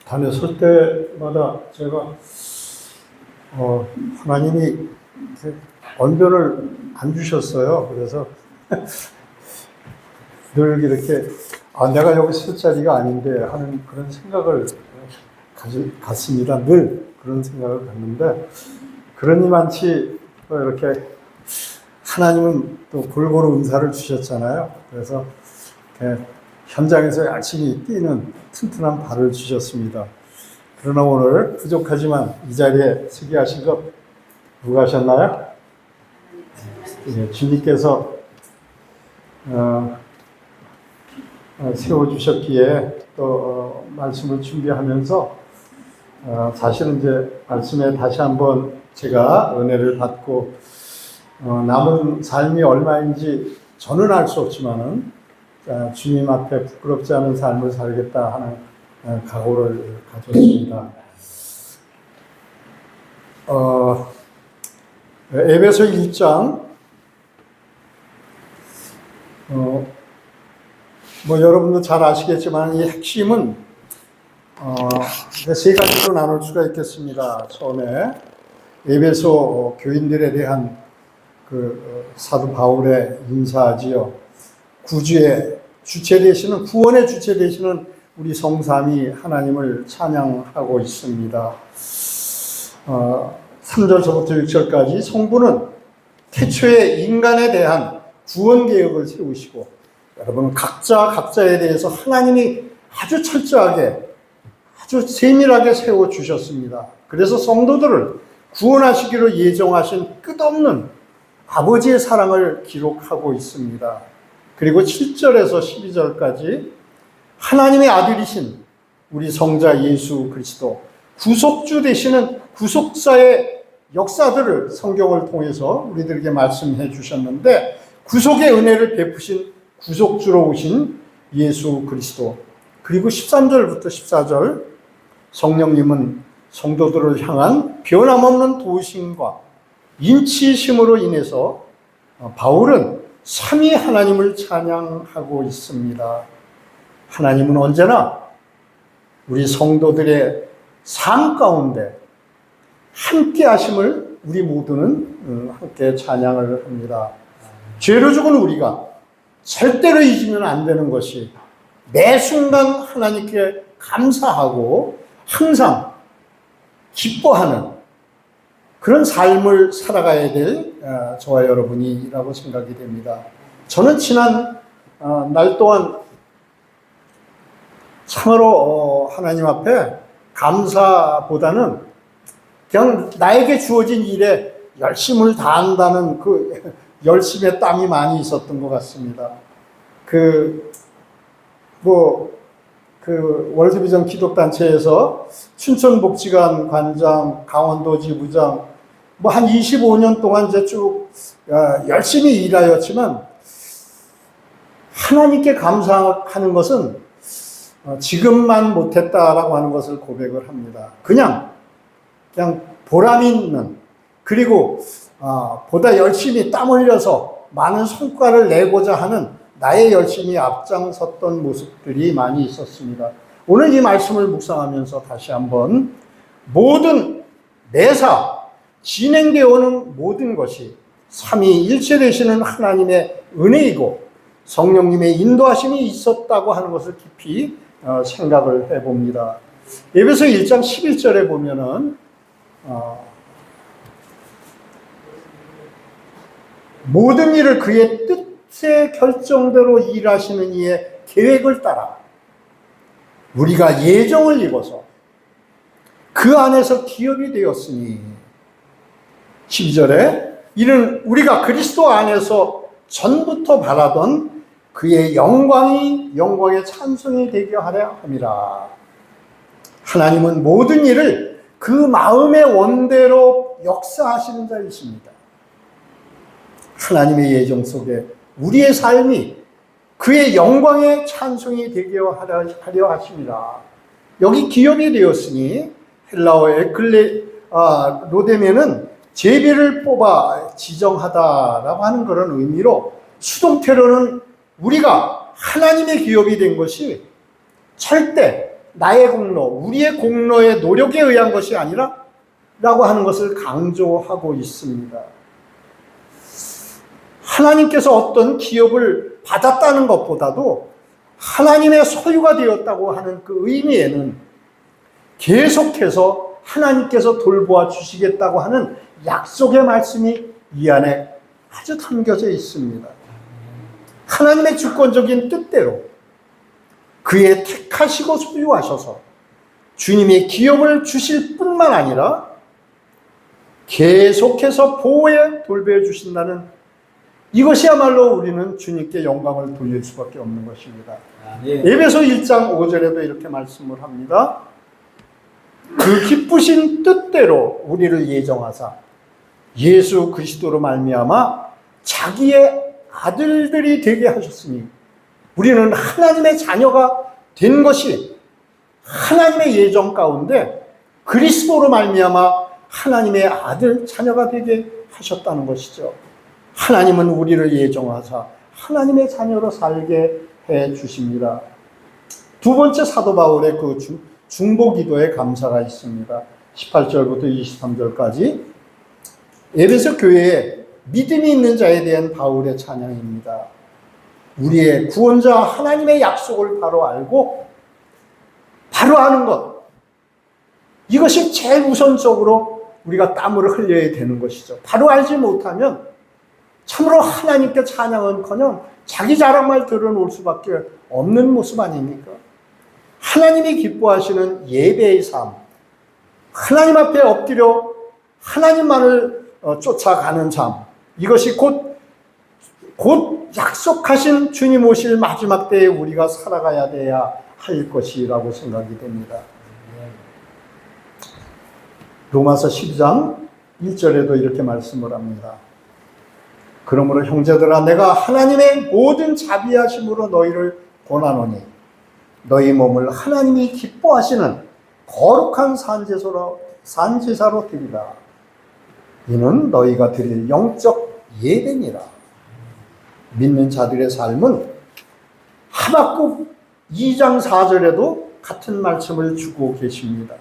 단에 설 때마다 제가 하나님이 언변을 안 주셨어요. 그래서 늘 이렇게 내가 여기 설 자리가 아닌데 하는 그런 생각을 갖습니다. 늘 그런 생각을 갖는데 그러니 많지 이렇게 하나님은 또 골고루 은사를 주셨잖아요. 그래서 현장에서 열심히 뛰는 튼튼한 발을 주셨습니다. 그러나 오늘 부족하지만 이 자리에 서게 하신 것 누가 하셨나요? 주님께서 세워주셨기에 또 말씀을 준비하면서 사실은 이제 말씀에 다시 한번 제가 은혜를 받고 남은 삶이 얼마인지 저는 알 수 없지만은 주님 앞에 부끄럽지 않은 삶을 살겠다 하는 각오를 가졌습니다. 에베소 1장 여러분도 잘 아시겠지만 이 핵심은 세 가지로 나눌 수가 있겠습니다. 처음에 에베소 교인들에 대한 사도 바울의 인사지요. 구주의 주체 되시는, 구원의 주체 되시는 우리 성삼위 하나님을 찬양하고 있습니다. 3절서부터 6절까지 성부는 태초에 인간에 대한 구원 계획을 세우시고, 여러분 각자에 대해서 하나님이 아주 철저하게, 아주 세밀하게 세워주셨습니다. 그래서 성도들을 구원하시기로 예정하신 끝없는 아버지의 사랑을 기록하고 있습니다. 그리고 7절에서 12절까지 하나님의 아들이신 우리 성자 예수 그리스도, 구속주 되시는 구속사의 역사들을 성경을 통해서 우리들에게 말씀해 주셨는데, 구속의 은혜를 베푸신 구속주로 오신 예수 그리스도, 그리고 13절부터 14절 성령님은 성도들을 향한 변함없는 도우심과 인치심으로 인해서 바울은 삼위 하나님을 찬양하고 있습니다. 하나님은 언제나 우리 성도들의 삶 가운데 함께 하심을 우리 모두는 함께 찬양을 합니다. 죄로 죽은 우리가 절대로 잊으면 안 되는 것이 매 순간 하나님께 감사하고 항상 기뻐하는 그런 삶을 살아가야 될 저와 여러분이라고 생각이 됩니다. 저는 지난 날 동안 참으로 하나님 앞에 감사보다는 그냥 나에게 주어진 일에 열심을 다한다는 그 열심의 땀이 많이 있었던 것 같습니다. 월드비전 기독단체에서 춘천복지관 관장, 강원도 지부장, 한 25년 동안 이제 쭉 열심히 일하였지만, 하나님께 감사하는 것은 지금만 못했다라고 하는 것을 고백을 합니다. 그냥 보람 있는, 그리고 보다 열심히 땀 흘려서 많은 성과를 내고자 하는 나의 열심히 앞장섰던 모습들이 많이 있었습니다. 오늘 이 말씀을 묵상하면서 다시 한번 모든 매사 진행되어 오는 모든 것이 삼위일체 되시는 하나님의 은혜이고 성령님의 인도하심이 있었다고 하는 것을 깊이 생각을 해봅니다. 에베소 1장 11절에 보면은 모든 일을 그의 뜻의 결정대로 일하시는 이의 계획을 따라 우리가 예정을 입어서 그 안에서 기업이 되었으니, 12절에 이는 우리가 그리스도 안에서 전부터 바라던 그의 영광의 찬송이 되게 하려 함이라. 하나님은 모든 일을 그 마음의 원대로 역사하시는 자이십니다. 하나님의 예정 속에 우리의 삶이 그의 영광의 찬송이 되게 하려 하십니다. 여기 기업이 되었으니 헬라어 로데메는 제비를 뽑아 지정하다라고 하는 그런 의미로 수동태로는 우리가 하나님의 기업이 된 것이 절대 나의 공로, 우리의 공로의 노력에 의한 것이 아니라 라고 하는 것을 강조하고 있습니다. 하나님께서 어떤 기업을 받았다는 것보다도 하나님의 소유가 되었다고 하는 그 의미에는 계속해서 하나님께서 돌보아 주시겠다고 하는 약속의 말씀이 이 안에 아주 담겨져 있습니다. 하나님의 주권적인 뜻대로 그의 택하시고 소유하셔서 주님의 기업을 주실 뿐만 아니라 계속해서 보호해 돌보아 주신다는 이것이야말로 우리는 주님께 영광을 돌릴 수밖에 없는 것입니다. 에베소 1장 5절에도 이렇게 말씀을 합니다. 그 기쁘신 뜻대로 우리를 예정하사 예수 그리스도로 말미암아 자기의 아들들이 되게 하셨으니 우리는 하나님의 자녀가 된 것이 하나님의 예정 가운데 그리스도로 말미암아 하나님의 아들 자녀가 되게 하셨다는 것이죠. 하나님은 우리를 예정하사 하나님의 자녀로 살게 해 주십니다. 두 번째 사도 바울의 그 중보 기도에 감사가 있습니다. 18절부터 23절까지 에베소 교회에 믿음이 있는 자에 대한 바울의 찬양입니다. 우리의 구원자 하나님의 약속을 바로 알고 바로 아는 것, 이것이 제일 우선적으로 우리가 땀을 흘려야 되는 것이죠. 바로 알지 못하면 참으로 하나님께 찬양은커녕 자기 자랑만 들어놓을 수밖에 없는 모습 아닙니까? 하나님이 기뻐하시는 예배의 삶, 하나님 앞에 엎드려 하나님만을 쫓아가는 삶, 이것이 곧 약속하신 주님 오실 마지막 때에 우리가 살아가야 돼야 할 것이라고 생각이 됩니다. 로마서 12장 1절에도 이렇게 말씀을 합니다. 그러므로 형제들아 내가 하나님의 모든 자비하심으로 너희를 권하노니 너희 몸을 하나님이 기뻐하시는 거룩한 산제사로 드리라. 이는 너희가 드릴 영적 예배니라. 믿는 자들의 삶은 하박국 2장 4절에도 같은 말씀을 주고 계십니다.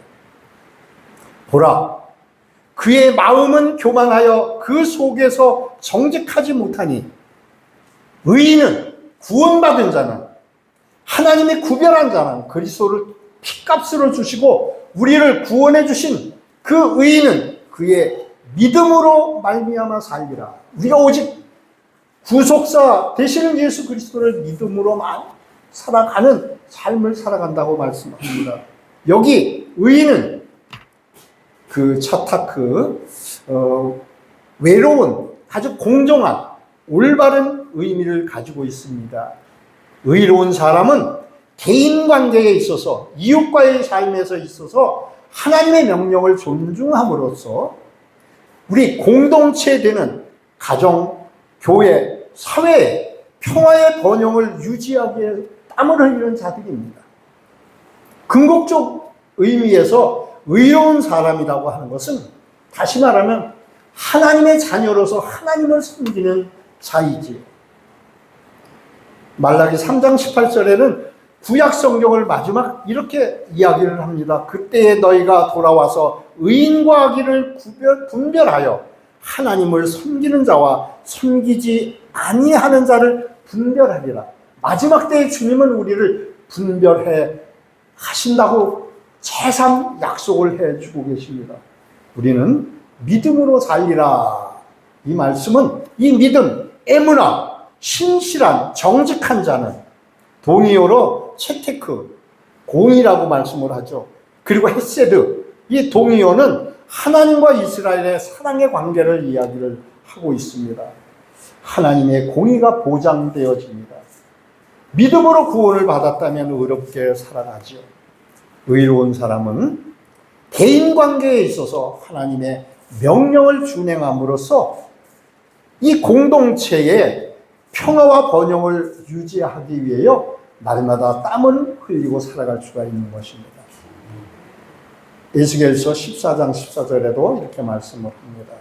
보라, 그의 마음은 교만하여 그 속에서 정직하지 못하니 의인은 구원받은 자는 하나님이 구별한 자는 그리스도를 피값으로 주시고 우리를 구원해 주신 그 의인은 그의 믿음으로 말미암아 살리라. 우리가 오직 구속사 되시는 예수 그리스도를 믿음으로만 살아가는 삶을 살아간다고 말씀합니다. 여기 의인은 그 차타크 외로운 아주 공정한 올바른 의미를 가지고 있습니다. 의로운 사람은 대인관계에 있어서 이웃과의 삶에서 있어서 하나님의 명령을 존중함으로써 우리 공동체 되는 가정, 교회, 사회의 평화의 번영을 유지하기에 땀을 흘리는 자들입니다. 궁극적 의미에서 의로운 사람이라고 하는 것은 다시 말하면 하나님의 자녀로서 하나님을 섬기는 자이지. 말라기 3장 18절에는 구약 성경을 마지막 이렇게 이야기를 합니다. 그때에 너희가 돌아와서 의인과 악인을 분별하여 하나님을 섬기는 자와 섬기지 아니하는 자를 분별하리라. 마지막 때에 주님은 우리를 분별해 하신다고 제3 약속을 해주고 계십니다. 우리는 믿음으로 살리라. 이 말씀은 이 믿음, 에무나, 신실한, 정직한 자는 동의어로 채테크, 공의라고 말씀을 하죠. 그리고 헤세드, 이 동의어는 하나님과 이스라엘의 사랑의 관계를 이야기를 하고 있습니다. 하나님의 공의가 보장되어집니다. 믿음으로 구원을 받았다면 의롭게 살아가죠. 의로운 사람은 대인관계에 있어서 하나님의 명령을 준행함으로써 이 공동체의 평화와 번영을 유지하기 위하여 날마다 땀을 흘리고 살아갈 수가 있는 것입니다. 에스겔서 14장 14절에도 이렇게 말씀을 합니다.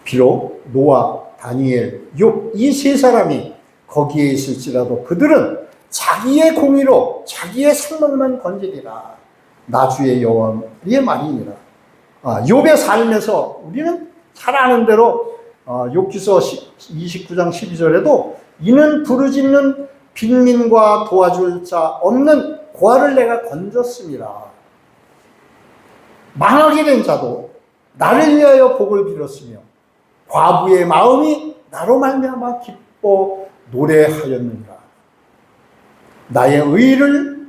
비록 노아, 다니엘, 욥 이 세 사람이 거기에 있을지라도 그들은 자기의 공의로 자기의 생명만 건지리라. 나 주의 여호와의 말이니라. 욥의 삶에서 우리는 잘 아는 대로 욥기서 29장 12절에도 이는 부르짖는 빈민과 도와줄 자 없는 고아를 내가 건졌습니다. 망하게 된 자도 나를 위하여 복을 빌었으며 과부의 마음이 나로 말미암아 기뻐 노래하였느니라. 나의 의를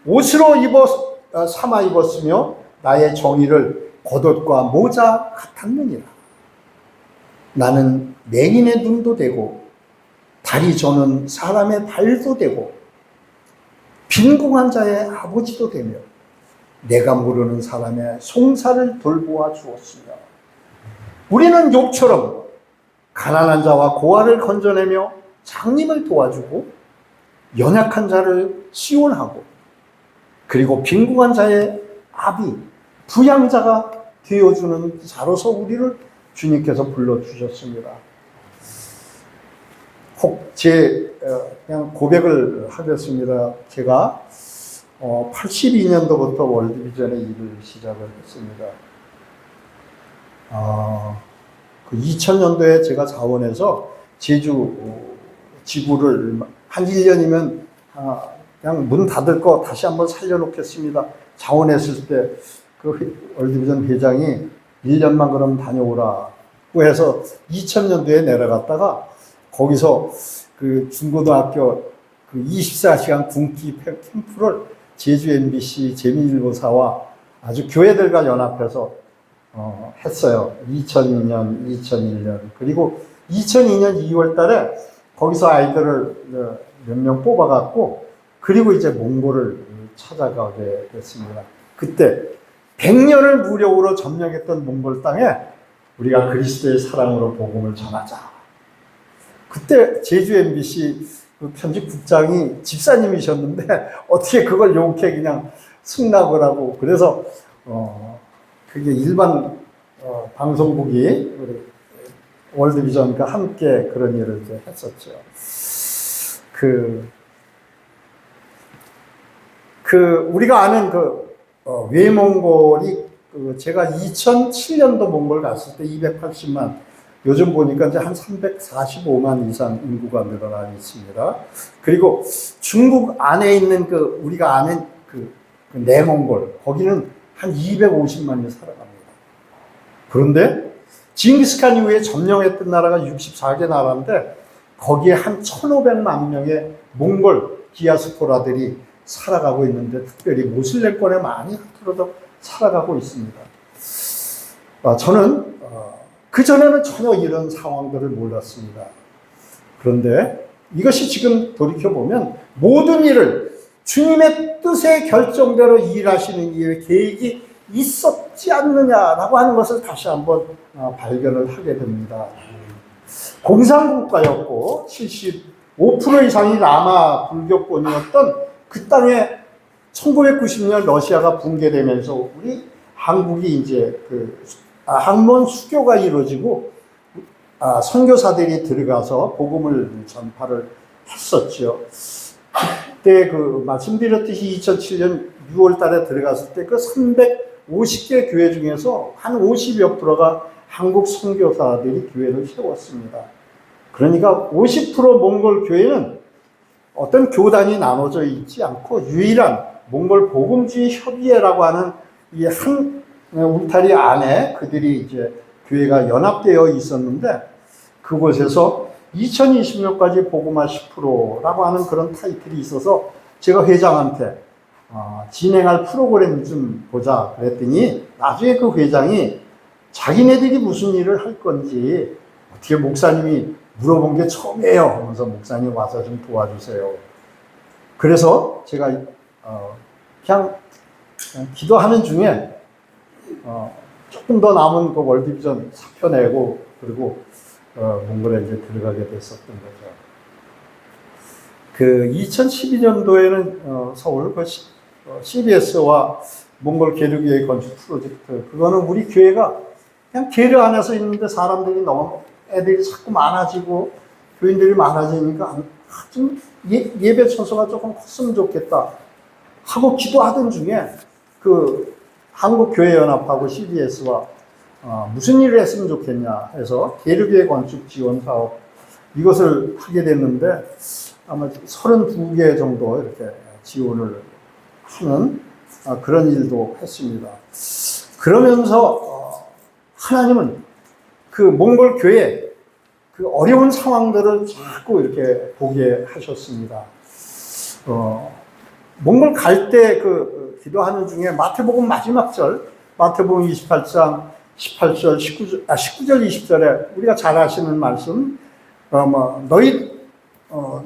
옷으로 삼아 입었으며 나의 정의를 겉옷과 모자 같았느니라. 나는 맹인의 눈도 되고 다리 저는 사람의 발도 되고 빈궁한 자의 아버지도 되며 내가 모르는 사람의 송사를 돌보아 주었으며 우리는 욥처럼 가난한 자와 고아를 건져내며 장님을 도와주고 연약한 자를 시온하고 그리고 빈궁한 자의 아비 부양자가 되어주는 자로서 우리를 주님께서 불러주셨습니다. 혹 그냥 고백을 하겠습니다. 제가 82년도부터 월드비전의 일을 시작을 했습니다. 그 2000년도에 제가 자원해서 제주 지구를 한 1년이면 그냥 문 닫을 거 다시 한번 살려놓겠습니다. 자원했을 때 그 월드비전 회장이 1년만 그럼 다녀오라고 해서 2000년도에 내려갔다가 거기서 그 중고등학교 그 24시간 군기 캠프를 제주 MBC 재미일보사와 아주 교회들과 연합해서 했어요. 2002년, 2001년. 그리고 2002년 2월 달에 거기서 아이들을 몇 명 뽑아갖고 그리고 이제 몽골을 찾아가게 됐습니다. 그때 100년을 무력으로 점령했던 몽골 땅에 우리가 그리스도의 사랑으로 복음을 전하자. 그때 제주 MBC 그 편집국장이 집사님이셨는데 어떻게 그걸 용케 그냥 승낙을 하고 그래서 그게 일반 방송국이 우리 월드비전과 함께 그런 일을 이제 했었죠. 우리가 아는 외몽골이 제가 2007년도 몽골 갔을 때 280만, 요즘 보니까 이제 한 345만 이상 인구가 늘어나 있습니다. 그리고 중국 안에 있는 우리가 아는 내몽골, 거기는 한 250만이 살아갑니다. 그런데 징기스칸 이후에 점령했던 나라가 64개 나라인데 거기에 한 1,500만 명의 몽골 디아스포라들이 살아가고 있는데 특별히 모슬렘권에 많이 흐트러져 살아가고 있습니다. 저는 그전에는 전혀 이런 상황들을 몰랐습니다. 그런데 이것이 지금 돌이켜보면 모든 일을 주님의 뜻의 결정대로 일하시는 일 계획이 있었지 않느냐라고 하는 것을 다시 한번 발견을 하게 됩니다. 공산국가였고 75% 이상이 라마 불교권이었던 그 땅에 1990년 러시아가 붕괴되면서 우리 한국이 이제 학문 수교가 이루어지고 선교사들이 들어가서 복음을 전파를 했었죠. 그때 말씀드렸듯이 2007년 6월 달에 들어갔을 때 350개 교회 중에서 한 50여 프로가 한국 선교사들이 교회를 세웠습니다. 그러니까 50% 몽골 교회는 어떤 교단이 나눠져 있지 않고 유일한 몽골 복음주의 협의회라고 하는 이 한 울타리 안에 그들이 이제 교회가 연합되어 있었는데 그곳에서 2020년까지 복음화 10%라고 하는 그런 타이틀이 있어서 제가 회장한테 진행할 프로그램 좀 보자 그랬더니 나중에 그 회장이 자기네들이 무슨 일을 할 건지 어떻게 목사님이 물어본 게 처음이에요 하면서 목사님 와서 좀 도와주세요. 그래서 제가 그냥 기도하는 중에 조금 더 남은 그 월드비전 사표 내고 그리고 몽골에 이제 들어가게 됐었던 거죠. 2012년도에는 서울 CBS와 몽골 계류교회 건축 프로젝트. 그거는 우리 교회가 그냥 계류 안에서 있는데 사람들이 너무 애들이 자꾸 많아지고 교인들이 많아지니까 좀 예배 천수가 조금 컸으면 좋겠다 하고 기도하던 중에 그 한국교회연합하고 CBS와 무슨 일을 했으면 좋겠냐 해서 계류교회 건축 지원 사업 이것을 하게 됐는데 아마 32개 정도 이렇게 지원을 하는 그런 일도 했습니다. 그러면서 하나님은 그 몽골 교회 그 어려운 상황들을 자꾸 이렇게 보게 하셨습니다. 몽골 갈 때 그 기도하는 중에 마태복음 마지막 절, 마태복음 28장 18절, 19절, 20절에 우리가 잘 아시는 말씀,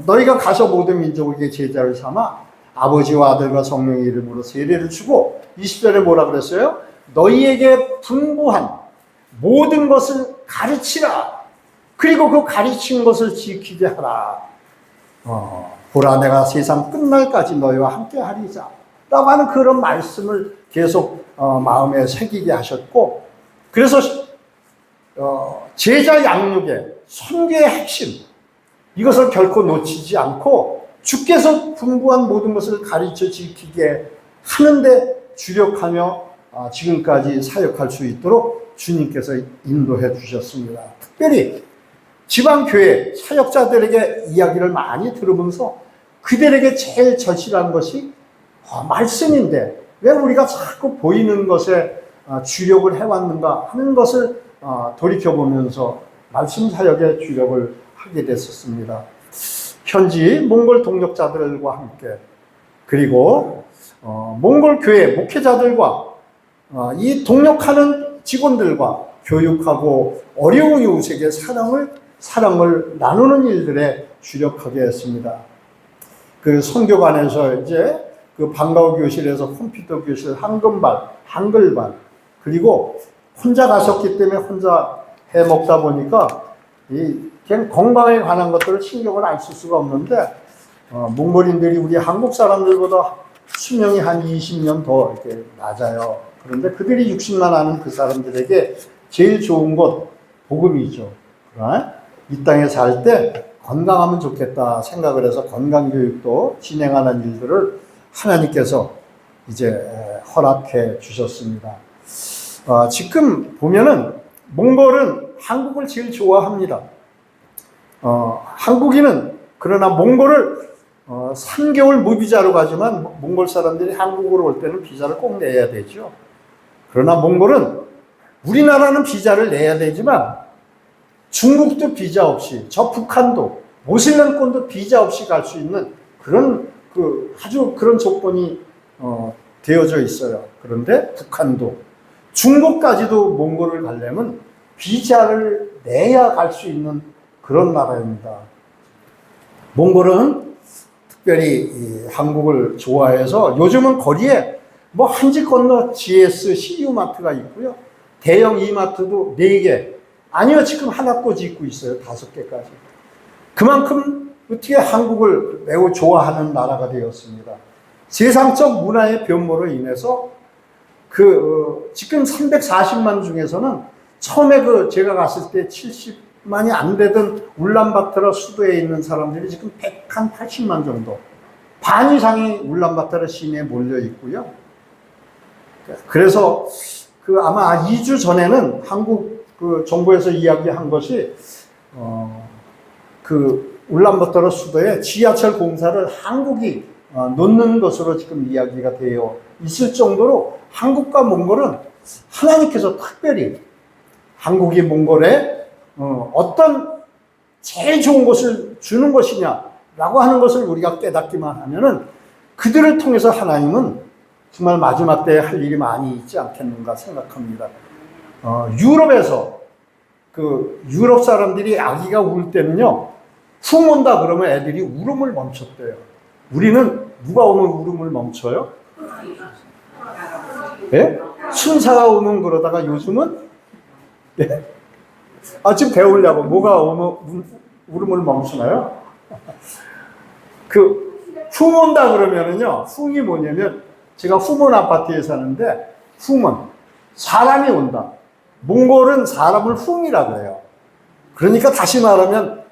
너희가 가서 모든 민족에게 제자를 삼아 아버지와 아들과 성령의 이름으로 세례를 주고 20절에 뭐라 그랬어요? 너희에게 분부한 모든 것을 가르치라. 그리고 그 가르친 것을 지키게 하라. 보라 내가 세상 끝날까지 너희와 함께 하리자. 라고 하는 그런 말씀을 계속 마음에 새기게 하셨고 그래서 제자 양육의 선교의 핵심 이것을 결코 놓치지 않고 주께서 분부한 모든 것을 가르쳐 지키게 하는데 주력하며 지금까지 사역할 수 있도록 주님께서 인도해 주셨습니다. 특별히 지방교회 사역자들에게 이야기를 많이 들으면서 그들에게 제일 절실한 것이 말씀인데 왜 우리가 자꾸 보이는 것에 주력을 해왔는가 하는 것을 돌이켜보면서 말씀 사역에 주력을 하게 됐었습니다. 현지 몽골 동역자들과 함께 그리고 몽골 교회 목회자들과 이 동역하는 직원들과 교육하고 어려운 이웃에게 사랑을 나누는 일들에 주력하게 했습니다. 그 선교관에서 이제 그 방과후 교실에서 컴퓨터 교실, 한글반 그리고 혼자 가셨기 때문에 혼자 해 먹다 보니까 그냥 건강에 관한 것들을 신경을 안 쓸 수가 없는데 몽골인들이 우리 한국 사람들보다 수명이 한 20년 더 이렇게 낮아요. 그런데 그들이 60만 하는 그 사람들에게 제일 좋은 것 복음이죠. 이 땅에 살 때 건강하면 좋겠다 생각을 해서 건강교육도 진행하는 일들을 하나님께서 이제 허락해 주셨습니다. 지금 보면은 몽골은 한국을 제일 좋아합니다. 한국인은 그러나 몽골을 3개월 무비자로 가지만 몽골 사람들이 한국으로 올 때는 비자를 꼭 내야 되죠. 그러나 몽골은 우리나라는 비자를 내야 되지만 중국도 비자 없이 저 북한도 모슬렘권도 비자 없이 갈 수 있는 그런 아주 그런 조건이 되어져 있어요. 그런데 북한도 중국까지도 몽골을 가려면 비자를 내야 갈 수 있는 그런 나라입니다. 몽골은 특별히 한국을 좋아해서 요즘은 거리에 뭐 한 집 건너 GS, CU마트가 있고요. 대형 이마트도 4개. 아니요, 지금 하나도 짓고 있어요. 5개까지. 그만큼 어떻게 한국을 매우 좋아하는 나라가 되었습니다. 세상적 문화의 변모로 인해서 지금 340만 중에서는 처음에 제가 갔을 때 70만이 안 되던 울란바토르 수도에 있는 사람들이 지금 180만 정도. 반 이상이 울란바토르 시내에 몰려 있고요. 그래서 아마 2주 전에는 한국 정부에서 이야기한 것이 울란바토르 수도에 지하철 공사를 한국이 놓는 것으로 지금 이야기가 되어 있을 정도로 한국과 몽골은 하나님께서 특별히 한국이 몽골에 어떤 제일 좋은 것을 주는 것이냐라고 하는 것을 우리가 깨닫기만 하면은 그들을 통해서 하나님은 정말 마지막 때에 할 일이 많이 있지 않겠는가 생각합니다. 유럽에서 유럽 사람들이 아기가 울 때는요, 쿵 온다 그러면 애들이 울음을 멈췄대요. 우리는 누가 오면 울음을 멈춰요? 예? 순사가 오면 그러다가 요즘은 예? 지금 배우려고 뭐가 오면 울음을 멈추나요? 쿵 온다 그러면은요, 쿵이 뭐냐면 제가 후문 아파트에 사는데 후문, 사람이 온다. 몽골은 사람을 훔이라고 해요. 그러니까 다시 말하면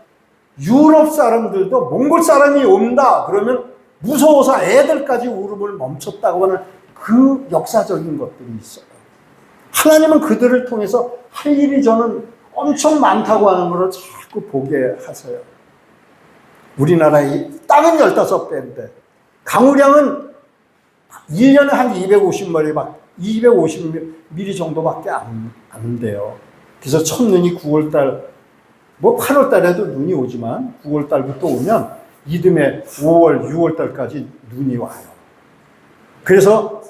유럽 사람들도 몽골 사람이 온다 그러면 무서워서 애들까지 울음을 멈췄다고 하는 그 역사적인 것들이 있어요. 하나님은 그들을 통해서 할 일이 저는 엄청 많다고 하는 것을 자꾸 보게 하세요. 우리나라의 땅은 15배인데 강우량은 1년에 한 250mm 정도밖에 안 돼요. 그래서 첫눈이 9월달, 뭐 8월달에도 눈이 오지만 9월달부터 오면 이듬해 5월, 6월달까지 눈이 와요. 그래서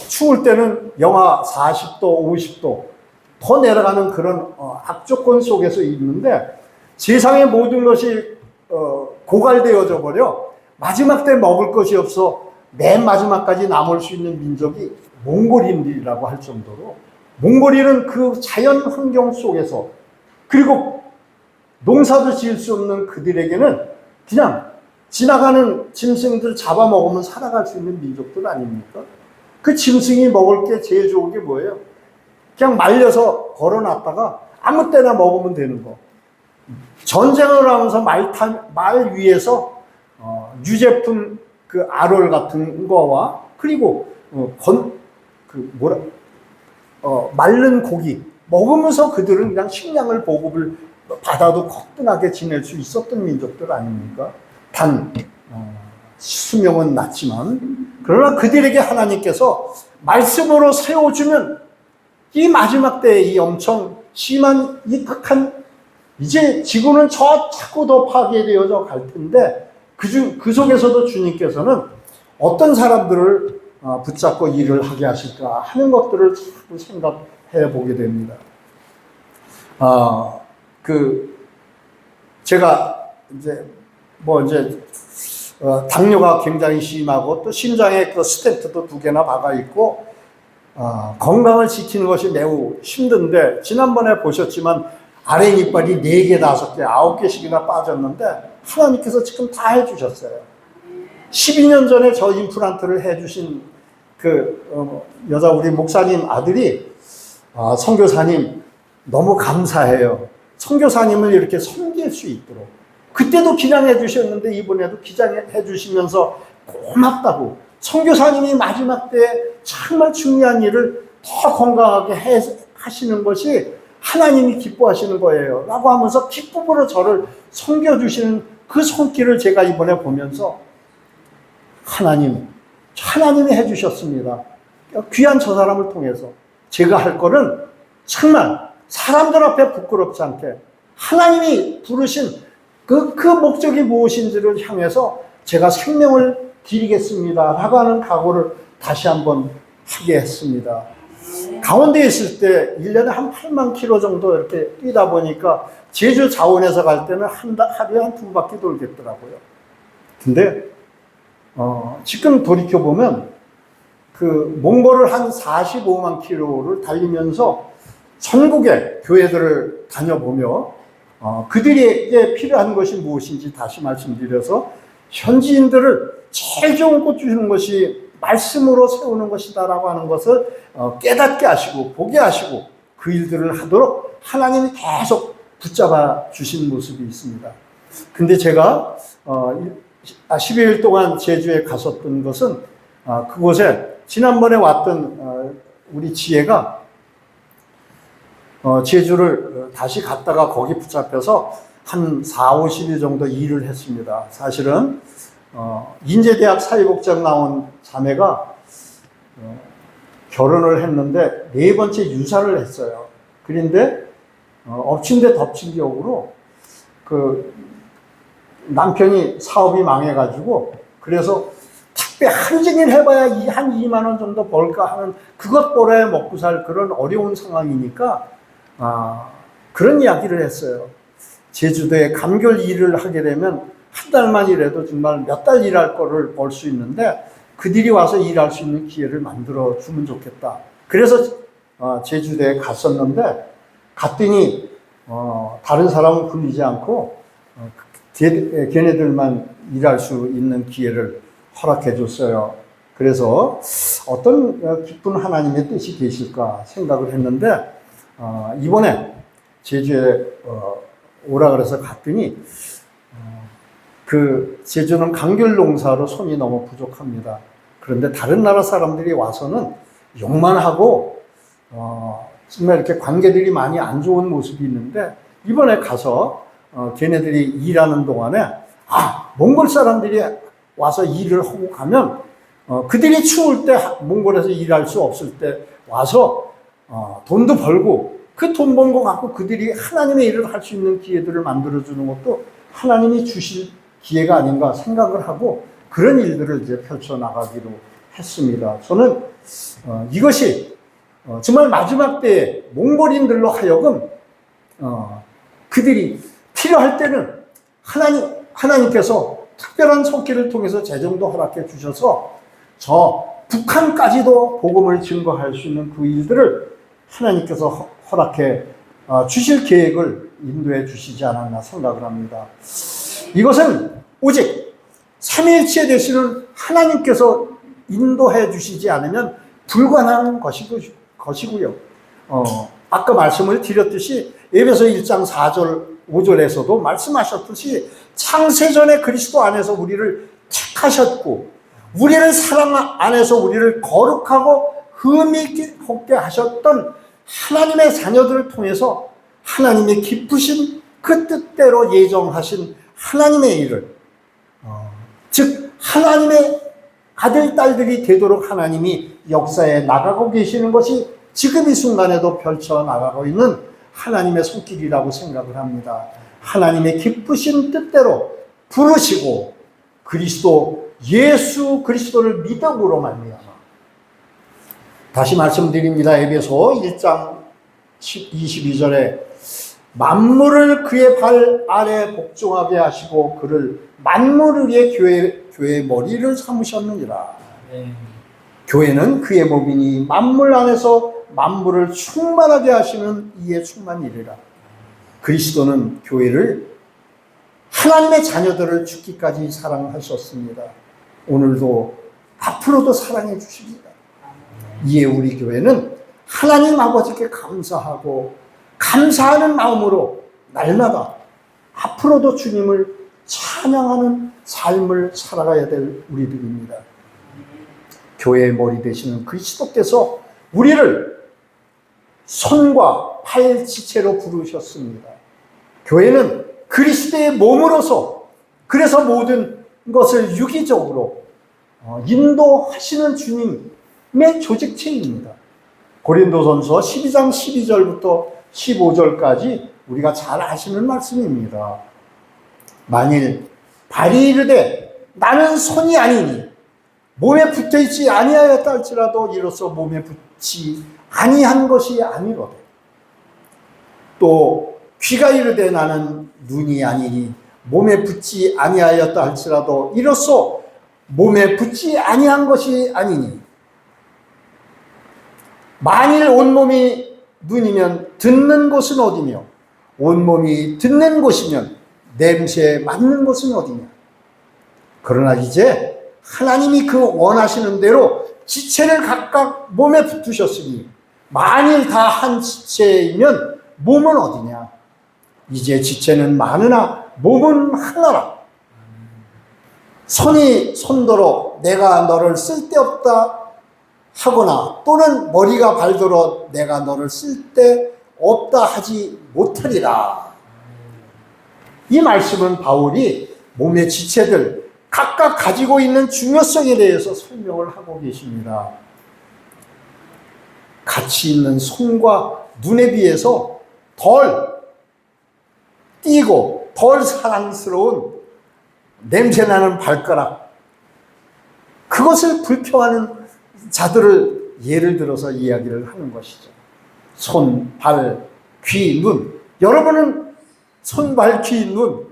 추울 때는 영하 40도, 50도 더 내려가는 그런 악조건 속에서 있는데 세상의 모든 것이 고갈되어져 버려 마지막 때 먹을 것이 없어 맨 마지막까지 남을 수 있는 민족이 몽골인이라고 할 정도로 몽골인은 그 자연 환경 속에서 그리고 농사도 지을 수 없는 그들에게는 그냥 지나가는 짐승들 잡아먹으면 살아갈 수 있는 민족들 아닙니까? 그 짐승이 먹을 게 제일 좋은 게 뭐예요? 그냥 말려서 걸어놨다가 아무 때나 먹으면 되는 거. 전쟁을 하면서 말 위에서 유제품 그 아롤 같은 거와 그리고 마른 고기 먹으면서 그들은 그냥 식량을 보급을 받아도 거뜬하게 지낼 수 있었던 민족들 아닙니까? 단 수명은 낮지만 그러나 그들에게 하나님께서 말씀으로 세워주면 이 마지막 때에 이 엄청 심한 이 극한 이제 지구는 자꾸 더 파괴되어져 갈 텐데 그 속에서도 주님께서는 어떤 사람들을 붙잡고 일을 하게 하실까 하는 것들을 자꾸 생각해 보게 됩니다. 제가 이제 당뇨가 굉장히 심하고 또 심장에 그 스텐트도 2개나 박아 있고 건강을 지키는 것이 매우 힘든데 지난번에 보셨지만 아랫이빨이 4개, 5개, 9개씩이나 빠졌는데 하나님께서 지금 다 해주셨어요. 12년 전에 저 임플란트를 해주신 여자 우리 목사님 아들이 선교사님 너무 감사해요. 선교사님을 이렇게 섬길 수 있도록 그때도 기장해 주셨는데 이번에도 기장해 주시면서 고맙다고 선교사님이 마지막 때 정말 중요한 일을 더 건강하게 하시는 것이 하나님이 기뻐하시는 거예요 라고 하면서 기쁨으로 저를 섬겨주시는 그 손길을 제가 이번에 보면서 하나님이 해주셨습니다. 귀한 저 사람을 통해서 제가 할 거는 정말 사람들 앞에 부끄럽지 않게 하나님이 부르신 그 목적이 무엇인지를 향해서 제가 생명을 드리겠습니다 라고 하는 각오를 다시 한번 하게 했습니다. 강원도에 있을 때 1년에 한 8만 킬로 정도 이렇게 뛰다 보니까 제주 자원에서 갈 때는 하루에 한 2바퀴 돌겠더라고요. 근데 지금 돌이켜보면 그 몽골을 한 45만 킬로를 달리면서 전국의 교회들을 다녀보며 그들에게 필요한 것이 무엇인지 다시 말씀드려서 현지인들을 제일 좋은 꽃 주는 것이 말씀으로 세우는 것이다라고 하는 것을 깨닫게 하시고 보게 하시고 그 일들을 하도록 하나님이 계속 붙잡아 주신 모습이 있습니다. 근데 제가 12일 동안 제주에 갔었던 것은 그곳에 지난번에 왔던 우리 지혜가 제주를 다시 갔다가 거기 붙잡혀서 한 4, 50일 정도 일을 했습니다. 사실은 인제대학 사회복장 나온 자매가 결혼을 했는데 4번째 유산을 했어요. 그런데 엎친 데 덮친 격으로 그 남편이 사업이 망해가지고 그래서 택배 하루 종일 해봐야 한 2만 원 정도 벌까 하는 그것 벌어야 먹고 살 그런 어려운 상황이니까 그런 이야기를 했어요. 제주도에 감귤 일을 하게 되면 한 달만 일해도 정말 몇 달 일할 거를 벌 수 있는데 그들이 와서 일할 수 있는 기회를 만들어 주면 좋겠다. 그래서 제주도에 갔었는데 갔더니 다른 사람은 불리지 않고 걔네들만 일할 수 있는 기회를 허락해 줬어요. 그래서 어떤 기쁜 하나님의 뜻이 계실까 생각을 했는데, 이번에 제주에 오라 그래서 갔더니, 그 제주는 감귤 농사로 손이 너무 부족합니다. 그런데 다른 나라 사람들이 와서는 욕만 하고 정말 이렇게 관계들이 많이 안 좋은 모습이 있는데, 이번에 가서 걔네들이 일하는 동안에 몽골 사람들이 와서 일을 하고 가면 그들이 추울 때 몽골에서 일할 수 없을 때 와서 돈도 벌고, 그 돈 번 거 갖고 그들이 하나님의 일을 할 수 있는 기회들을 만들어주는 것도 하나님이 주실 기회가 아닌가 생각을 하고, 그런 일들을 이제 펼쳐나가기로 했습니다. 저는 이것이 정말 마지막 때에 몽골인들로 하여금 그들이 필요할 때는 하나님께서 특별한 손길을 통해서 재정도 허락해 주셔서 저 북한까지도 복음을 증거할 수 있는 그 일들을 하나님께서 허락해 주실 계획을 인도해 주시지 않았나 생각을 합니다. 이것은 오직 삼위일체 되시는 하나님께서 인도해 주시지 않으면 불가능한 것이고요. 아까 말씀을 드렸듯이 에베소 1장 4절 5절에서도 말씀하셨듯이 창세전에 그리스도 안에서 우리를 택하셨고, 우리를 사랑 안에서 우리를 거룩하고 흠이 있게 하셨던 하나님의 자녀들을 통해서 하나님의 기쁘신 그 뜻대로 예정하신 하나님의 일을, 즉 하나님의 아들, 딸들이 되도록 하나님이 역사에 나가고 계시는 것이 지금 이 순간에도 펼쳐나가고 있는 하나님의 손길이라고 생각을 합니다. 하나님의 기쁘신 뜻대로 부르시고 예수 그리스도를 믿음으로 말미암아, 다시 말씀드립니다. 에베소 1장 22절에 만물을 그의 발 아래 복종하게 하시고 그를 만물을 위해 교회의 머리를 삼으셨느니라. 교회는 그의 몸이니 만물 안에서 만물을 충만하게 하시는 이의 충만이리라. 그리스도는 교회를, 하나님의 자녀들을 죽기까지 사랑하셨습니다. 오늘도 앞으로도 사랑해 주십니다. 이에 우리 교회는 하나님 아버지께 감사하고 감사하는 마음으로 날마다 앞으로도 주님을 찬양하는 삶을 살아가야 될 우리들입니다. 교회의 머리 되시는 그리스도께서 우리를 손과 팔 지체로 부르셨습니다. 교회는 그리스도의 몸으로서, 그래서 모든 것을 유기적으로 인도하시는 주님의 조직체입니다. 고린도전서 12장 12절부터 15절까지 우리가 잘 아시는 말씀입니다. 만일 발이 이르되 나는 손이 아니니 몸에 붙어있지 아니하였다 할지라도 이로써 몸에 붙지 아니한 것이 아니로되, 또 귀가 이르되 나는 눈이 아니니 몸에 붙지 아니하였다 할지라도 이로써 몸에 붙지 아니한 것이 아니니, 만일 온몸이 눈이면 듣는 곳은 어디며 온몸이 듣는 곳이면 냄새에 맞는 곳은 어디냐. 그러나 이제 하나님이 그 원하시는 대로 지체를 각각 몸에 붙으셨으니 만일 다 한 지체이면 몸은 어디냐. 이제 지체는 많으나 몸은 하나라. 손이 손더러 내가 너를 쓸데없다 하거나 또는 머리가 발더러 내가 너를 쓸데없다 하지 못하리라. 이 말씀은 바울이 몸의 지체들 각각 가지고 있는 중요성에 대해서 설명을 하고 계십니다. 가치 있는 손과 눈에 비해서 덜 띄고 덜 사랑스러운 냄새나는 발가락, 그것을 불평하는 자들을 예를 들어서 이야기를 하는 것이죠. 손, 발, 귀, 눈. 여러분은 손, 발, 귀, 눈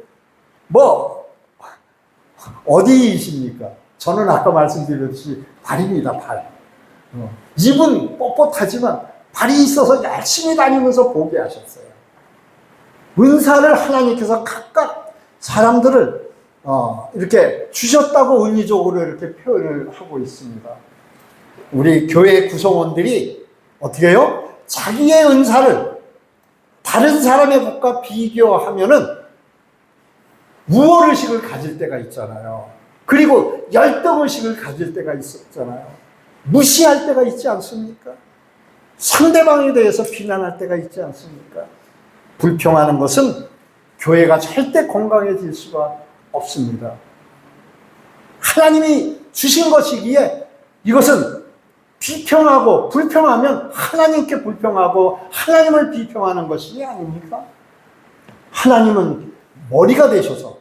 어디이십니까? 저는 아까 말씀드렸듯이 발입니다. 발. 입은 뻣뻣하지만 발이 있어서 열심히 다니면서 보게 하셨어요. 은사를 하나님께서 각각 사람들을 이렇게 주셨다고 은유적으로 이렇게 표현을 하고 있습니다. 우리 교회 구성원들이 어떻게 해요? 자기의 은사를 다른 사람의 것과 비교하면은 우월의식을 가질 때가 있잖아요. 그리고 열등의식을 가질 때가 있었잖아요. 무시할 때가 있지 않습니까? 상대방에 대해서 비난할 때가 있지 않습니까? 불평하는 것은 교회가 절대 건강해질 수가 없습니다. 하나님이 주신 것이기에 이것은 비평하고 불평하면 하나님께 불평하고 하나님을 비평하는 것이 아닙니까? 하나님은 머리가 되셔서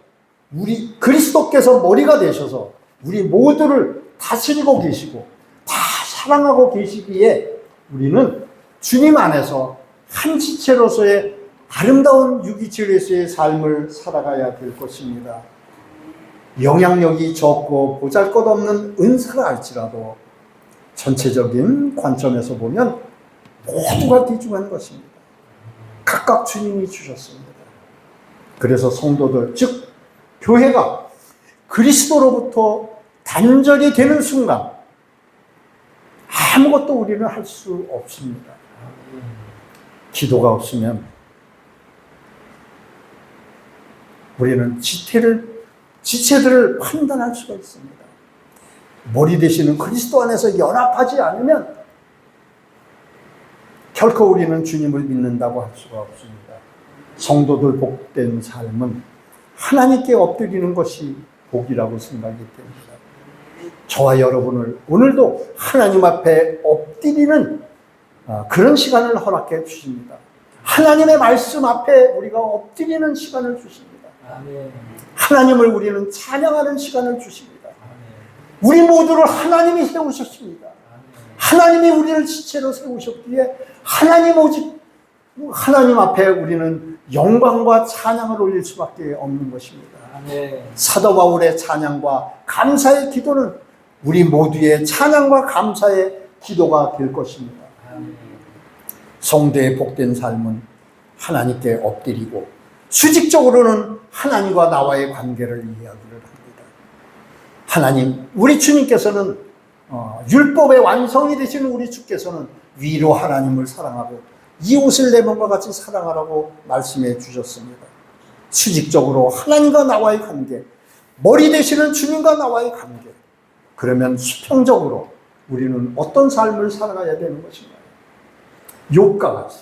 우리 그리스도께서 머리가 되셔서 우리 모두를 다스리고 계시고 다 사랑하고 계시기에 우리는 주님 안에서 한 지체로서의 아름다운 유기체로서의 삶을 살아가야 될 것입니다. 영향력이 적고 보잘것없는 은사를 알지라도 전체적인 관점에서 보면 모두가 귀중한 것입니다. 각각 주님이 주셨습니다. 그래서 성도들, 즉 교회가 그리스도로부터 단절이 되는 순간 아무것도 우리는 할 수 없습니다. 기도가 없으면 우리는 지체들을 판단할 수가 있습니다. 머리 되시는 그리스도 안에서 연합하지 않으면 결코 우리는 주님을 믿는다고 할 수가 없습니다. 성도들 복된 삶은 하나님께 엎드리는 것이 복이라고 생각이 됩니다. 저와 여러분을 오늘도 하나님 앞에 엎드리는 그런 시간을 허락해 주십니다. 하나님의 말씀 앞에 우리가 엎드리는 시간을 주십니다. 하나님을 우리는 찬양하는 시간을 주십니다. 우리 모두를 하나님이 세우셨습니다. 하나님이 우리를 지체로 세우셨기에 하나님 앞에 우리는 영광과 찬양을 올릴 수밖에 없는 것입니다. 사도 바울의 찬양과 감사의 기도는 우리 모두의 찬양과 감사의 기도가 될 것입니다. 성도의 복된 삶은 하나님께 엎드리고 수직적으로는 하나님과 나와의 관계를 이야기를 합니다. 하나님, 우리 주님께서는 율법의 완성이 되시는 우리 주께서는 위로 하나님을 사랑하고 이웃을 내 몸과 같이 사랑하라고 말씀해 주셨습니다. 수직적으로 하나님과 나와의 관계, 머리 되시는 주님과 나와의 관계. 그러면 수평적으로 우리는 어떤 삶을 살아가야 되는 것인가요? 욥과 같이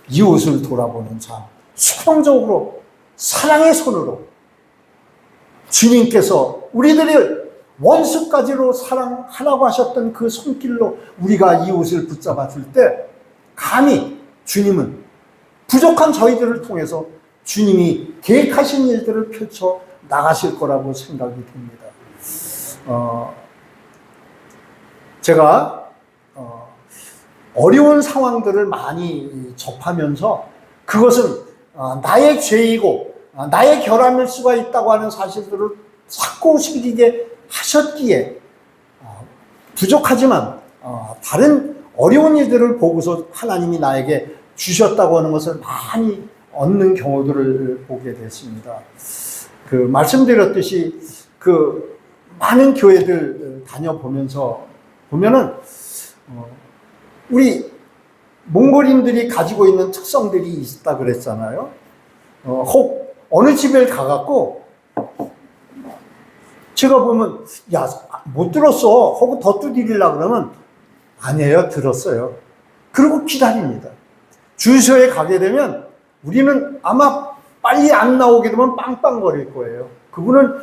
이웃을 돌아보는 삶, 수평적으로 사랑의 손으로 주님께서 우리들을 원수까지로 사랑하라고 하셨던 그 손길로 우리가 이웃을 붙잡아 줄 때 감히 주님은 부족한 저희들을 통해서 주님이 계획하신 일들을 펼쳐 나가실 거라고 생각이 됩니다. 제가 어려운 상황들을 많이 접하면서 그것은 나의 죄이고 나의 결함일 수가 있다고 하는 사실들을 자꾸 새기게 하셨기에 부족하지만 다른 어려운 일들을 보고서 하나님이 나에게 주셨다고 하는 것을 많이 얻는 경우들을 보게 됐습니다. 말씀드렸듯이 많은 교회들 다녀보면서 보면은 우리 몽골인들이 가지고 있는 특성들이 있다 그랬잖아요. 혹 어느 집에 가갖고 제가 보면 야, 못 들었어. 혹은 더 두드리려고 그러면 아니에요. 들었어요. 그리고 기다립니다. 주유소에 가게 되면 우리는 아마 빨리 안 나오게 되면 빵빵거릴 거예요. 그분은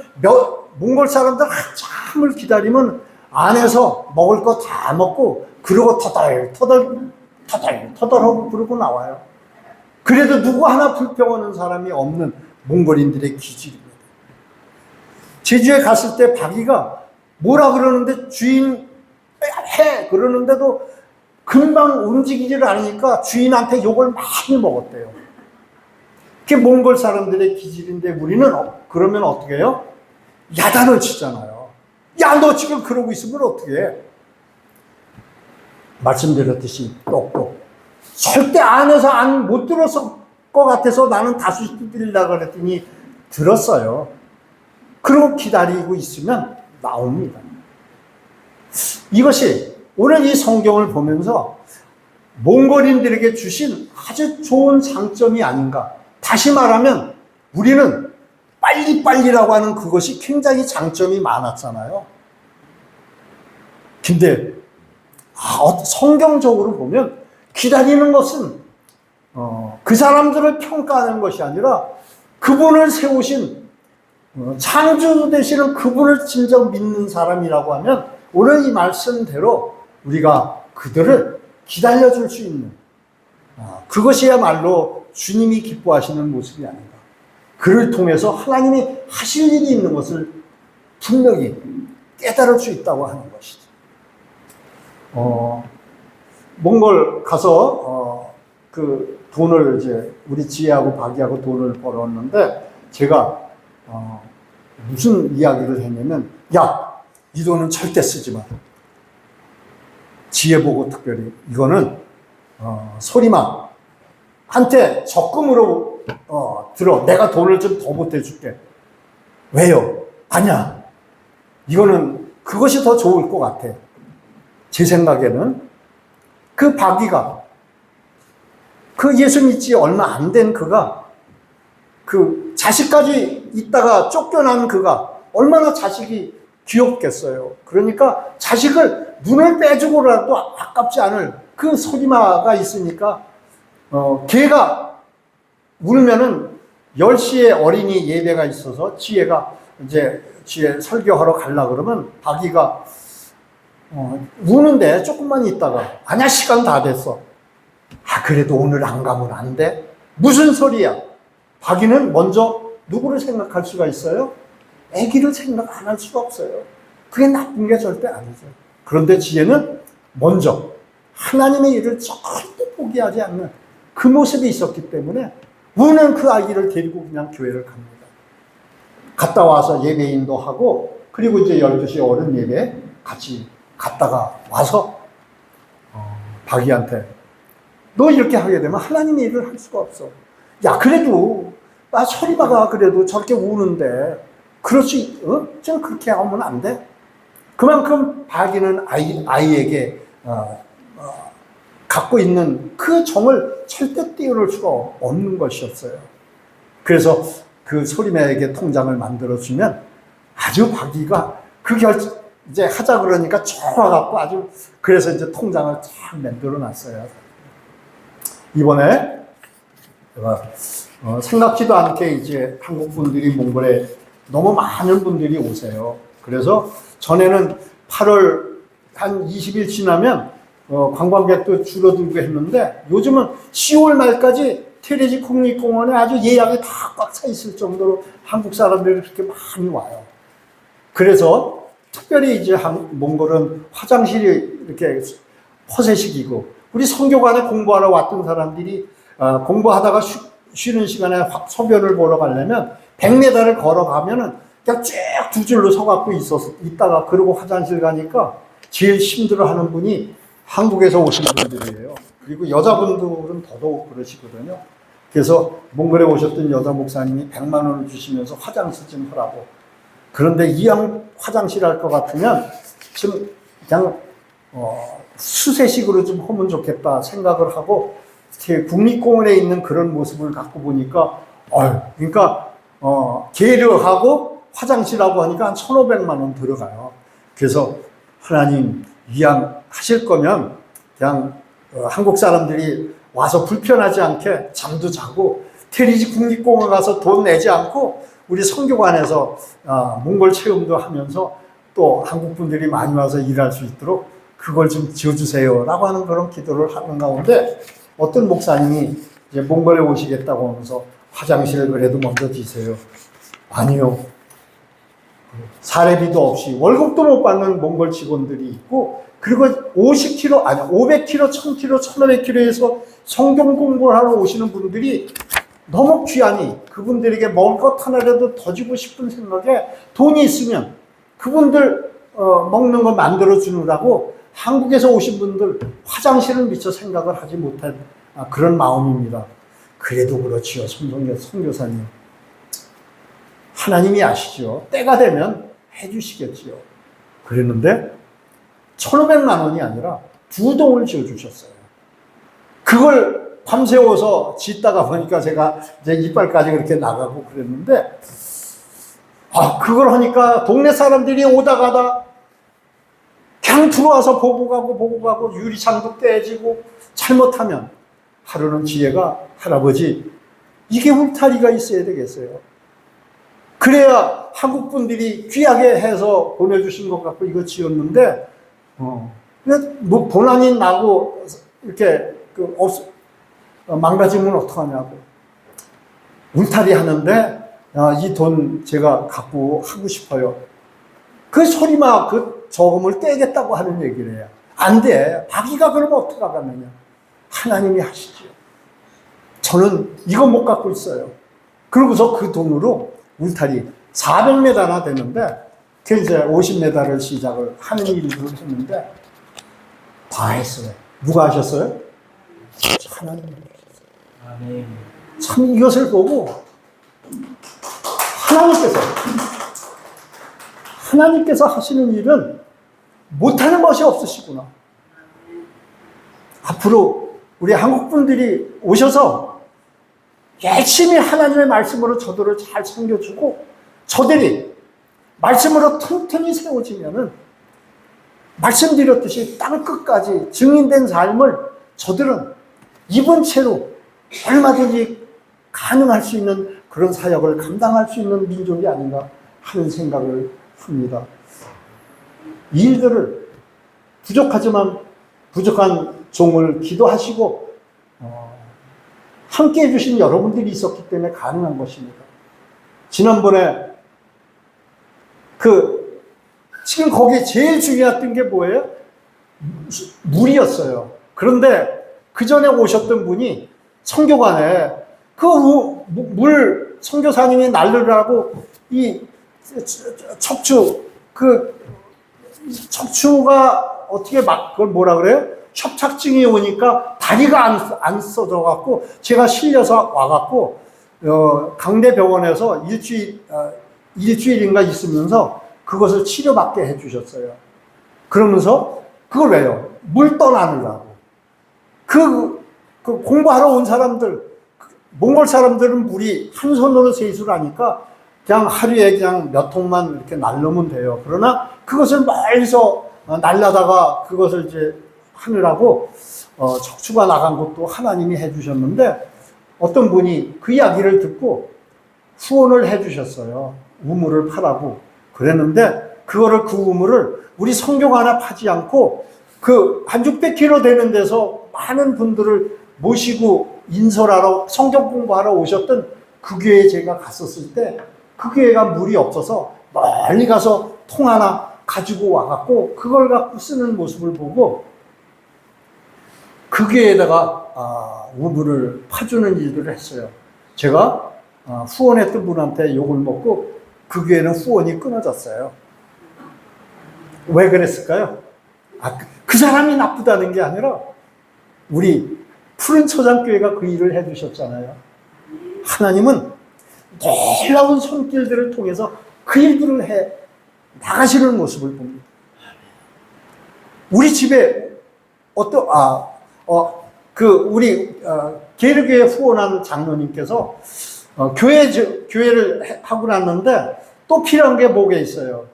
몽골 사람들 한참을 기다리면 안에서 먹을 거 다 먹고 그러고 터덜하고 그러고 나와요. 그래도 누구 하나 불평하는 사람이 없는 몽골인들의 기질입니다. 제주에 갔을 때 박이가 뭐라 그러는데 주인 해 그러는데도 금방 움직이지를 않으니까 주인한테 욕을 많이 먹었대요. 그게 몽골 사람들의 기질인데 우리는 그러면 어떻게 해요? 야단을 치잖아요. 야, 너 지금 그러고 있으면 어떻게 해? 말씀드렸듯이 똑똑. 절대 안에서 못 들었을 것 같아서 나는 다시 두드리려고 그랬더니 들었어요. 그러고 기다리고 있으면 나옵니다. 이것이 오늘 이 성경을 보면서 몽골인들에게 주신 아주 좋은 장점이 아닌가. 다시 말하면 우리는 빨리빨리라고 하는 그것이 굉장히 장점이 많았잖아요. 근데 성경적으로 보면 기다리는 것은 그 사람들을 평가하는 것이 아니라 그분을 세우신 창조 되시는 그분을 진정 믿는 사람이라고 하면 오늘 이 말씀대로 우리가 그들을 기다려줄 수 있는 그것이야말로 주님이 기뻐하시는 모습이 아닌가. 그를 통해서 하나님이 하실 일이 있는 것을 분명히 깨달을 수 있다고 하는 것이죠. 몽골 가서 그 돈을 이제 우리 지혜하고 박이하고 돈을 벌었는데 제가 무슨 이야기를 했냐면, 야, 이 돈은 절대 쓰지 마. 지혜 보고 특별히 이거는 소리만한테 적금으로 들어. 내가 돈을 좀 더 보태줄게. 왜요? 아니야. 이거는 그것이 더 좋을 것 같아. 제 생각에는 그 박이가 그 예수 믿지 얼마 안 된 그가 그 자식까지 있다가 쫓겨난 그가 얼마나 자식이 귀엽겠어요. 그러니까 자식을 눈을 빼주고라도 아깝지 않을 그 소리마가 있으니까 걔가 울면은 10시에 어린이 예배가 있어서 지혜가 이제 지혜 설교하러 가려고 그러면 박이가 우는데 조금만 있다가 아니야 시간 다 됐어. 그래도 오늘 안 가면 안 돼? 무슨 소리야? 박이는 먼저 누구를 생각할 수가 있어요? 아기를 생각 안 할 수가 없어요. 그게 나쁜 게 절대 아니죠. 그런데 지혜는 먼저 하나님의 일을 절대 포기하지 않는 그 모습이 있었기 때문에 우는 그 아기를 데리고 그냥 교회를 갑니다. 갔다 와서 예배 인도하고 그리고 이제 12시 어른 예배 같이 갔다가 와서 박이한테 너 이렇게 하게 되면 하나님의 일을 할 수가 없어. 야 그래도 나 소리마가 그래도 저렇게 우는데 그렇지 좀 그렇게 하면 안 돼? 그만큼 박이는 아이에게 갖고 있는 그 정을 절대 뛰어넘을 수가 없는 것이었어요. 그래서 그 소리마에게 통장을 만들어주면 아주 박이가 그 이제 하자 그러니까 좋아갖고 아주 그래서 이제 통장을 잘 만들어 놨어요. 이번에 제가 생각지도 않게 이제 한국 분들이 몽골에 너무 많은 분들이 오세요. 그래서 전에는 8월 한 20일 지나면 관광객도 줄어들고 했는데 요즘은 10월 말까지 테레지 국립공원에 아주 예약이 다 꽉 차 있을 정도로 한국 사람들이 그렇게 많이 와요. 그래서 특별히 이제 몽골은 화장실이 이렇게 허세식이고 우리 선교관에 공부하러 왔던 사람들이 공부하다가 쉬는 시간에 소변을 보러 가려면 100m를 걸어가면은 그냥 쭉 두 줄로 서갖고 있다가 그러고 화장실 가니까 제일 힘들어하는 분이 한국에서 오신 분들이에요. 그리고 여자분들은 더더욱 그러시거든요. 그래서 몽골에 오셨던 여자 목사님이 100만 원을 주시면서 화장실 좀 하라고. 그런데 이왕 화장실 할 것 같으면 좀 그냥 수세식으로 좀 하면 좋겠다 생각을 하고 국립공원에 있는 그런 모습을 갖고 보니까 그러니까 계류하고 화장실하고 하니까 한 1,500만 원 들어가요. 그래서 하나님 이왕 하실 거면 그냥 한국 사람들이 와서 불편하지 않게 잠도 자고 테리지 국립공원 가서 돈 내지 않고 우리 선교관에서 몽골 체험도 하면서 또 한국 분들이 많이 와서 일할 수 있도록 그걸 좀 지어주세요 라고 하는 그런 기도를 하는 가운데 어떤 목사님이 이제 몽골에 오시겠다고 하면서 화장실을 그래도 먼저 지세요. 아니요. 사례비도 없이 월급도 못 받는 몽골 직원들이 있고 그리고 50km, 아니 500km, 1000km, 1500km에서 성경 공부를 하러 오시는 분들이 너무 귀하니 그분들에게 먹을 것 하나라도 더 주고 싶은 생각에 돈이 있으면 그분들 먹는 거 만들어 주느라고 한국에서 오신 분들 화장실을 미처 생각을 하지 못한 그런 마음입니다. 그래도 그렇지요, 선교사님. 하나님이 아시죠. 때가 되면 해주시겠지요. 그랬는데 1,500만 원이 아니라 2동을 지어주셨어요. 그걸 밤새워서 짓다가 보니까 제가 이제 이빨까지 그렇게 나가고 그랬는데, 그걸 하니까 동네 사람들이 오다 가다 그냥 들어와서 보고 가고 유리창도 깨지고, 잘못하면 하루는 지혜가 할아버지 이게 울타리가 있어야 되겠어요. 그래야 한국 분들이 귀하게 해서 보내주신 것 같고 이거 지었는데, 뭐 본안이 나고 이렇게 망가지면 어떡하냐고. 울타리 하는데 이 돈 제가 갖고 하고 싶어요. 그 소리만 그 저금을 떼겠다고 하는 얘기를 해요. 안 돼. 자기가 그러면 어떡하겠느냐. 하나님이 하시죠. 저는 이거 못 갖고 있어요. 그러고서 그 돈으로 울타리 400m나 되는데, 그 이제 50m를 시작을 하는 일을 했는데, 다 했어요. 누가 하셨어요? 하나님이 하셨어요. 참 이것을 보고 하나님께서 하시는 일은 못하는 것이 없으시구나. 앞으로 우리 한국 분들이 오셔서 열심히 하나님의 말씀으로 저들을 잘 섬겨주고, 저들이 말씀으로 튼튼히 세워지면은 말씀드렸듯이 땅 끝까지 증인된 삶을 저들은 입은 채로 얼마든지 가능할 수 있는 그런 사역을 감당할 수 있는 민족이 아닌가 하는 생각을 합니다. 이 일들을 부족한 종을 기도하시고 함께 해주신 여러분들이 있었기 때문에 가능한 것입니다. 지난번에 지금 거기에 제일 중요했던 게 뭐예요? 물이었어요. 그런데 그 전에 오셨던 분이 선교관에 물 선교사님이 날르라고 이 척추가 어떻게 그걸 뭐라 그래요? 협착증이 오니까 다리가 안 써져갖고 제가 실려서 와갖고 강대병원에서 일주일인가 있으면서 그것을 치료받게 해주셨어요. 그러면서 그걸 왜요? 물 떠나느라고. 공부하러 온 사람들, 몽골 사람들은 물이 한 손으로 세수를 하니까 그냥 하루에 그냥 몇 통만 이렇게 날르면 돼요. 그러나 그것을 멀리서 날라다가 그것을 이제 하느라고 척추가 나간 것도 하나님이 해주셨는데, 어떤 분이 그 이야기를 듣고 후원을 해주셨어요. 우물을 파라고. 그랬는데 그 우물을 우리 성교관에 파지 않고 한 600km 되는 데서 많은 분들을 모시고 인솔하러 성경 공부하러 오셨던 그 교회에 제가 갔었을 때, 그 교회가 물이 없어서 멀리 가서 통 하나 가지고 와갖고 그걸 갖고 쓰는 모습을 보고 그 교회에다가 우물을 파주는 일들을 했어요. 제가 후원했던 분한테 욕을 먹고 그 교회는 후원이 끊어졌어요. 왜 그랬을까요? 그 사람이 나쁘다는 게 아니라 우리 푸른 초장교회가 그 일을 해주셨잖아요. 하나님은 놀라운 손길들을 통해서 그 일들을 해 나가시는 모습을 봅니다. 우리 집에 우리 게르교회 후원한 장로님께서 교회를 하고 났는데 또 필요한 게 뭐가 있어요.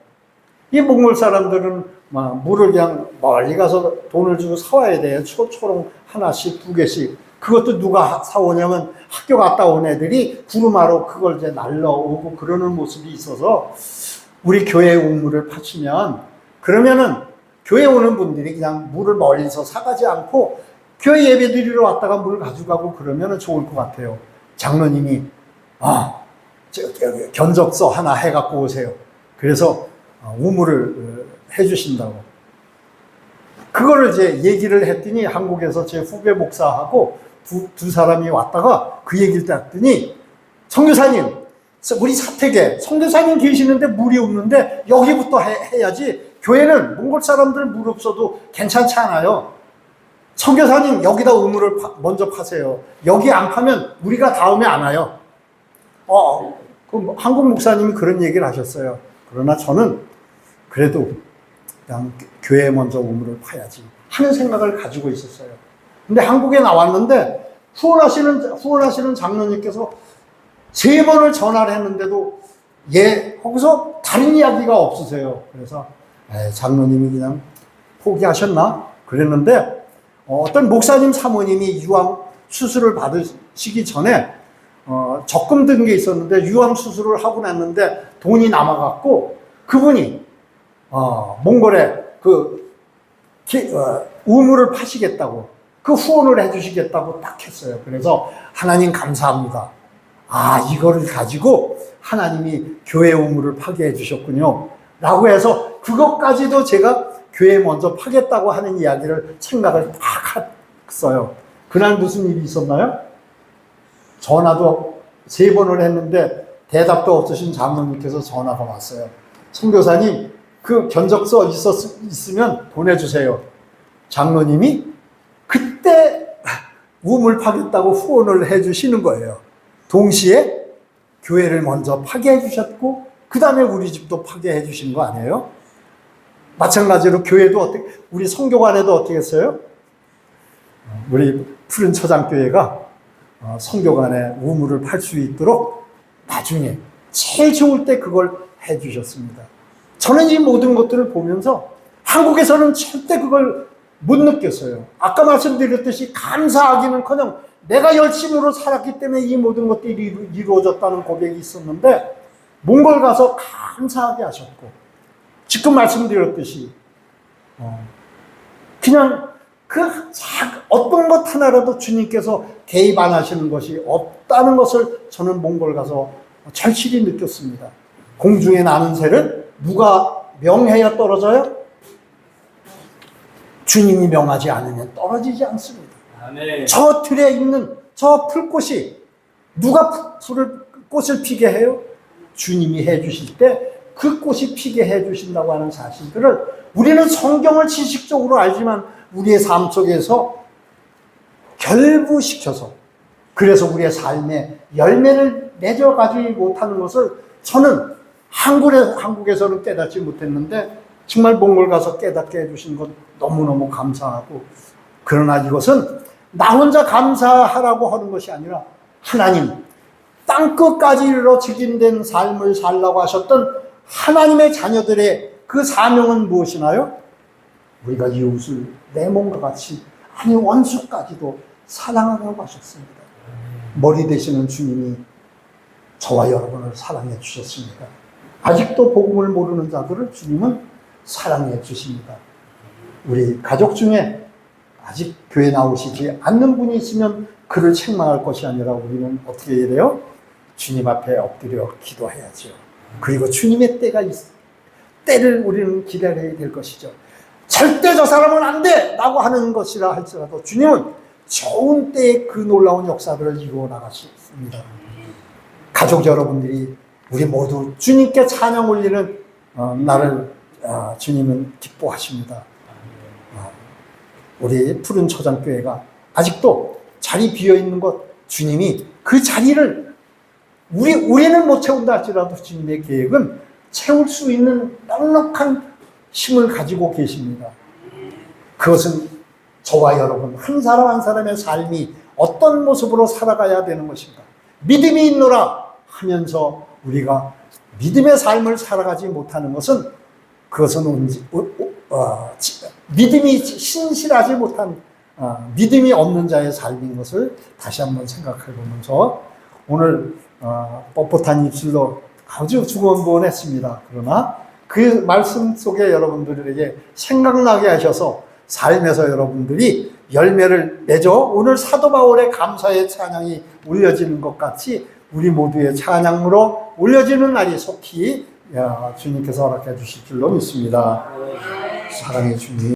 이 몽골 사람들은 물을 그냥 멀리 가서 돈을 주고 사와야 돼요. 초롱 하나씩 2개씩. 그것도 누가 사오냐면 학교 갔다 온 애들이 구름하러 그걸 이제 날라오고 그러는 모습이 있어서, 우리 교회 우물을 파치면 그러면은 교회 오는 분들이 그냥 물을 멀리서 사가지 않고 교회 예배 드리러 왔다가 물 가져가고 그러면 좋을 것 같아요. 장로님이 견적서 하나 해갖고 오세요. 그래서 우물을 해주신다고. 그거를 이제 얘기를 했더니 한국에서 제 후배 목사하고 두 사람이 왔다가 그 얘기를 했더니, 선교사님, 우리 사택에 선교사님 계시는데 물이 없는데 여기부터 해야지, 교회는 몽골 사람들 물 없어도 괜찮지 않아요. 선교사님 여기다 우물을 먼저 파세요. 여기 안 파면 우리가 다음에 안 와요. 한국 목사님이 그런 얘기를 하셨어요. 그러나 저는 그래도 그냥 교회에 먼저 우물을 파야지 하는 생각을 가지고 있었어요. 근데 한국에 나왔는데 후원하시는 장로님께서 3번을 전화를 했는데도 거기서 다른 이야기가 없으세요. 그래서 장로님이 그냥 포기하셨나? 그랬는데 어떤 목사님 사모님이 유암 수술을 받으시기 전에 적금 든 게 있었는데 유암 수술을 하고 났는데 돈이 남아갖고 그분이 몽골에 우물을 파시겠다고 그 후원을 해주시겠다고 딱 했어요. 그래서 하나님 감사합니다. 이거를 가지고 하나님이 교회 우물을 파게 해주셨군요. 라고 해서 그것까지도 제가 교회에 먼저 파겠다고 하는 이야기를 생각을 딱 했어요. 그날 무슨 일이 있었나요? 전화도 3번을 했는데 대답도 없으신 장로님께서 전화가 왔어요. 선교사님, 그 견적서 있으면 보내주세요. 장로님이 그때 우물 파겠다고 후원을 해주시는 거예요. 동시에 교회를 먼저 파괴해 주셨고 그 다음에 우리 집도 파괴해 주신 거 아니에요? 마찬가지로 교회도 우리 성교관에도 어떻게 했어요? 우리 푸른 처장교회가 성교관에 우물을 팔 수 있도록 나중에 제일 좋을 때 그걸 해 주셨습니다. 저는 이 모든 것들을 보면서 한국에서는 절대 그걸 못 느꼈어요. 아까 말씀드렸듯이 감사하기는커녕 내가 열심으로 살았기 때문에 이 모든 것들이 이루어졌다는 고백이 있었는데 몽골 가서 감사하게 하셨고 지금 말씀드렸듯이 그냥 어떤 것 하나라도 주님께서 개입 안 하시는 것이 없다는 것을 저는 몽골 가서 절실히 느꼈습니다. 공중에 나는 새를 누가 명해야 떨어져요? 주님이 명하지 않으면 떨어지지 않습니다. 아멘. 저 들에 있는 저 풀꽃이 누가 꽃을 피게 해요? 주님이 해주실 때 그 꽃이 피게 해주신다고 하는 사실들을 우리는 성경을 지식적으로 알지만 우리의 삶 속에서 결부시켜서 그래서 우리의 삶에 열매를 맺어가지 못하는 것을 저는 한국에서는 깨닫지 못했는데 정말 몽골 가서 깨닫게 해주신 것 너무너무 감사하고 그러나 이것은 나 혼자 감사하라고 하는 것이 아니라 하나님 땅끝까지 이르러 직인된 삶을 살라고 하셨던 하나님의 자녀들의 그 사명은 무엇이나요? 우리가 이웃을 내 몸과 같이 아니 원수까지도 사랑하라고 하셨습니다. 머리 되시는 주님이 저와 여러분을 사랑해 주셨습니다. 아직도 복음을 모르는 자들을 주님은 사랑해 주십니다. 우리 가족 중에 아직 교회 나오시지 않는 분이 있으면 그를 책망할 것이 아니라 우리는 어떻게 해야 돼요? 주님 앞에 엎드려 기도해야죠. 그리고 주님의 때를 우리는 기다려야 될 것이죠. 절대 저 사람은 안 돼! 라고 하는 것이라 할지라도 주님은 좋은 때에 그 놀라운 역사들을 이루어 나가십니다. 가족 여러분들이 우리 모두 주님께 찬양 올리는 날을 주님은 기뻐하십니다. 우리 푸른 초장교회가 아직도 자리 비어있는 것 주님이 그 자리를 우리는 못 채운다 할지라도 주님의 계획은 채울 수 있는 넉넉한 힘을 가지고 계십니다. 그것은 저와 여러분 한 사람 한 사람의 삶이 어떤 모습으로 살아가야 되는 것인가. 믿음이 있노라 하면서 우리가 믿음의 삶을 살아가지 못하는 것은 그것은 믿음이 신실하지 못한 믿음이 없는 자의 삶인 것을 다시 한번 생각해 보면서 오늘 뻣뻣한 입술로 아주 두근거렸습니다. 그러나 그 말씀 속에 여러분들에게 생각나게 하셔서 삶에서 여러분들이 열매를 맺어 오늘 사도 바울의 감사의 찬양이 올려지는 것 같이 우리 모두의 찬양으로 올려지는 날이 속히 주님께서 허락해 주실 줄로 믿습니다. 사랑해 주님.